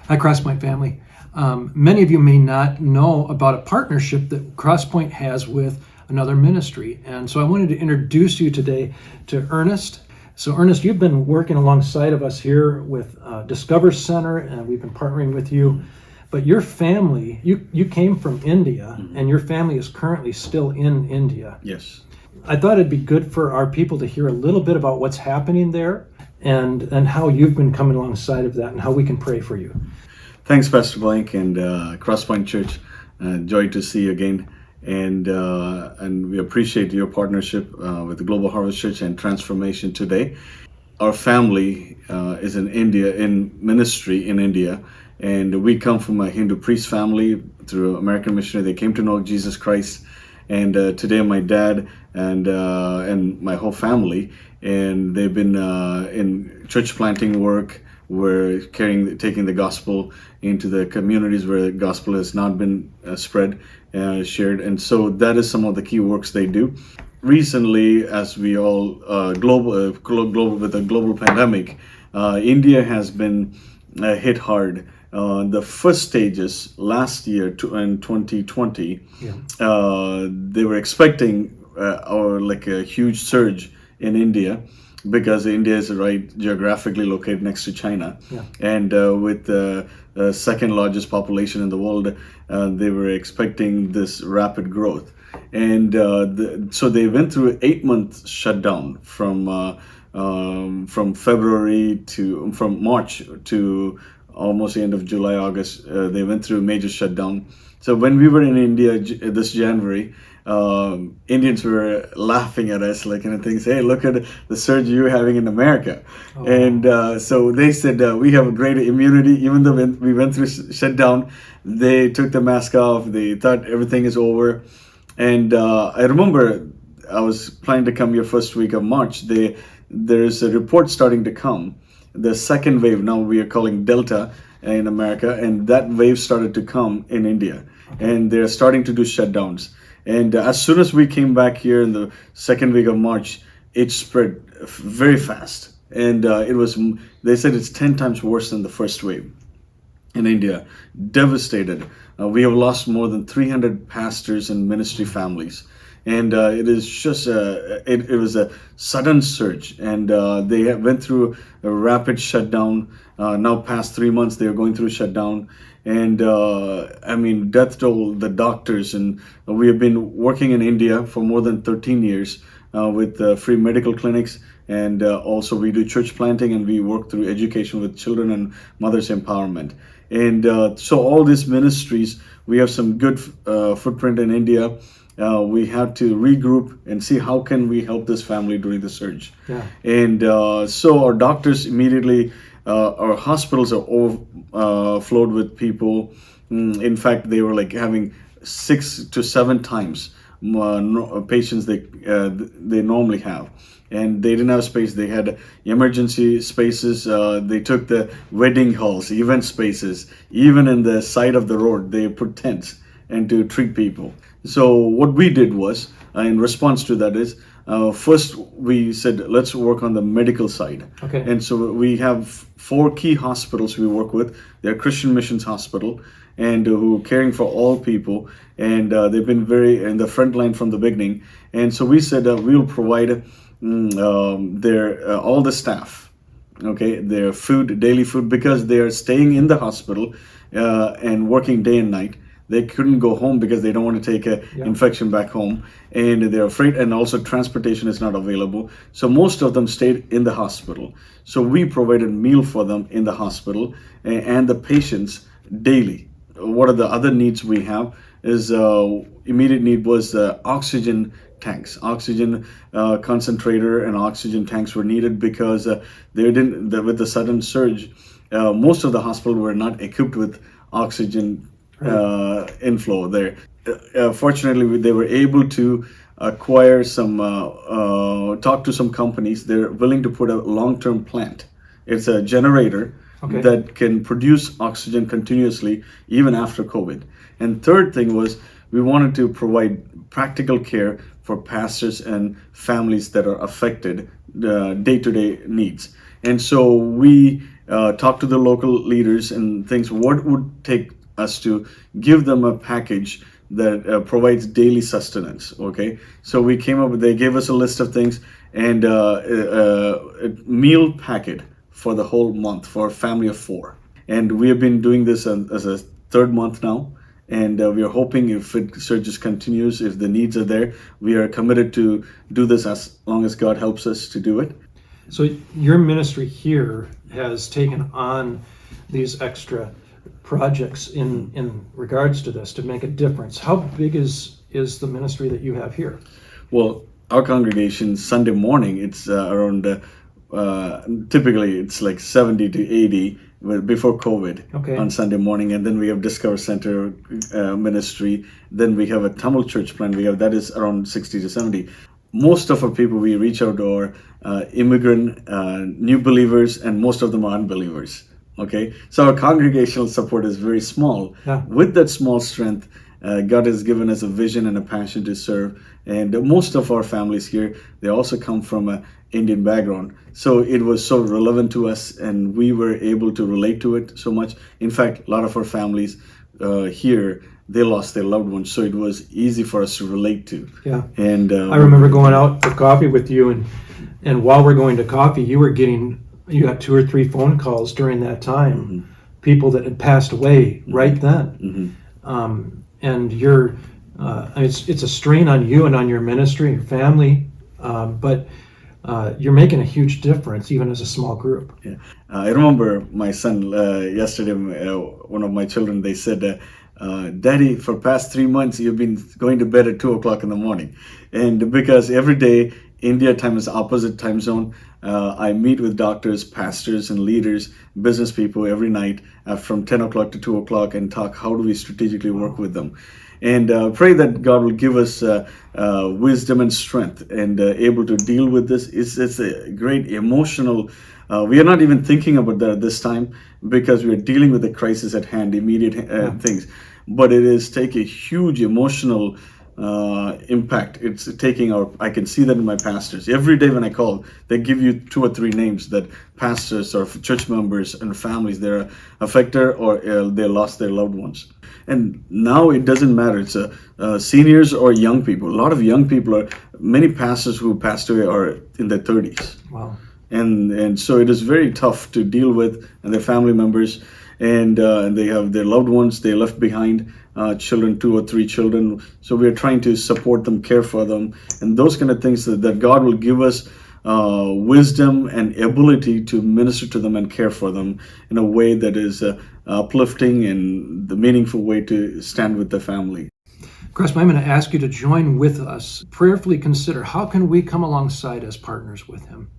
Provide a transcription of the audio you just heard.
Hi, Crosspoint family. Many of you may not know about a partnership that Crosspoint has with another ministry. And so I wanted to introduce you today to Earnest. So Ernest, you've been working alongside of us here with Discover Center, and we've been partnering with you. But your family, you came from India, and your family is currently still in India. Yes. I thought it'd be good for our people to hear a little bit about what's happening there and how you've been coming alongside of that and how we can pray for you. Thanks, Pastor Blank and Crosspoint Church. Joy to see you again. And we appreciate your partnership with the Global Harvest Church and Transformation today. Our family is in India, in ministry in India. And we come from a Hindu priest family through American missionary. They came to know Jesus Christ. And today my dad and my whole family, and they've been in church planting work. We're taking the gospel into the communities where the gospel has not been spread, shared. And so that is some of the key works they do. Recently, as we all global with the global pandemic, India has been hit hard. The first stages last year in 2020, they were expecting a huge surge in India because India is geographically located next to China, and with the second largest population in the world, they were expecting this rapid growth, and so they went through 8 months shutdown from March to almost the end of July, August. They went through a major shutdown. So when we were in India this January, Indians were laughing at us, thinking, "Hey, look at the surge you're having in America." Oh. And so they said, we have a great immunity. Even though we went through shutdown, they took the mask off. They thought everything is over. And I remember I was planning to come here first week of March. There's a report starting to come. The second wave, now we are calling Delta in America, and that wave started to come in India. And they're starting to do shutdowns. And as soon as we came back here in the second week of March, it spread very fast. And they said it's 10 times worse than the first wave in India. Devastated. We have lost more than 300 pastors and ministry families. And it is just it was a sudden surge, and they went through a rapid shutdown. Now past 3 months, they are going through shutdown, and death toll. The doctors, and we have been working in India for more than 13 years with free medical clinics, and also we do church planting, and we work through education with children and mothers empowerment. And so all these ministries, we have some good footprint in India. We had to regroup and see how can we help this family during the surge. And so our doctors immediately, our hospitals are overflowed with people. In fact, they were having 6 to 7 times patients they normally have. And they didn't have space. They had emergency spaces. They took the wedding halls, event spaces, even in the side of the road, they put tents and to treat people. So what we did was, in response to that is, first we said, let's work on the medical side. Okay. And so we have 4 key hospitals we work with. They're Christian Missions Hospital, and who are caring for all people. And they've been very in the front line from the beginning. And so we said we'll provide all the staff, their food, daily food, because they are staying in the hospital and working day and night. They couldn't go home because they don't want to take an infection back home, and they're afraid, and also transportation is not available. So most of them stayed in the hospital. So we provided meal for them in the hospital, and the patients daily. What are the other needs we have is immediate need was oxygen tanks, oxygen concentrator and oxygen tanks were needed because with the sudden surge, most of the hospitals were not equipped with oxygen inflow there. Fortunately, they were able to acquire talk to some companies. They're willing to put a long-term plant. It's a generator that can produce oxygen continuously even after COVID. And third thing was, we wanted to provide practical care for pastors and families that are affected day-to-day needs. And so we talk to the local leaders and things. What would take us to give them a package that provides daily sustenance? Okay, so we came up with. They gave us a list of things and a meal packet for the whole month for a family of 4. And we have been doing this as a third month now. And we are hoping if it just continues, if the needs are there, we are committed to do this as long as God helps us to do it. So your ministry here has taken on these extra projects in regards to this to make a difference. How big is the ministry that you have here? Well, our congregation Sunday morning, it's around typically it's like 70 to 80 before COVID. Okay. On Sunday morning, and then we have Discover Center ministry. Then we have a Tamil church plant. We have that is around 60 to 70. Most of our people we reach out to are immigrant, new believers, and most of them are unbelievers. Okay, so our congregational support is very small. Yeah. With that small strength, God has given us a vision and a passion to serve. And most of our families here, they also come from an Indian background. So it was so relevant to us, and we were able to relate to it so much. In fact, a lot of our families here, they lost their loved ones, so it was easy for us to relate to. Yeah. And I remember going out for coffee with you, and while we're going to coffee, you got 2 or 3 phone calls during that time, Mm-hmm. people that had passed away right then. Mm-hmm. And it's a strain on you and on your ministry, your family, but you're making a huge difference even as a small group. Yeah. I remember my son yesterday, one of my children, they said, Daddy, for past 3 months, you've been going to bed at 2 o'clock in the morning. And because every day, India time is opposite time zone, I meet with doctors, pastors, and leaders, business people every night from 10 o'clock to 2 o'clock and talk how do we strategically work with them. And pray that God will give us wisdom and strength and able to deal with this. It's a great emotional. We are not even thinking about that at this time because we are dealing with the crisis at hand, immediate things. But it is taking a huge emotional impact. It's taking I can see that in my pastors. Every day when I call, they give you 2 or 3 names that pastors or church members and families they're affected or they lost their loved ones. And now it doesn't matter. It's seniors or young people. A lot of young people many pastors who passed away are in their 30s. Wow. And so it is very tough to deal with, and their family members, and they have their loved ones they left behind, children, 2 or 3 children. So we are trying to support them, care for them, and those kind of things that God will give us wisdom and ability to minister to them and care for them in a way that is uplifting and the meaningful way to stand with the family. Cressman, I'm going to ask you to join with us, prayerfully consider how can we come alongside as partners with him.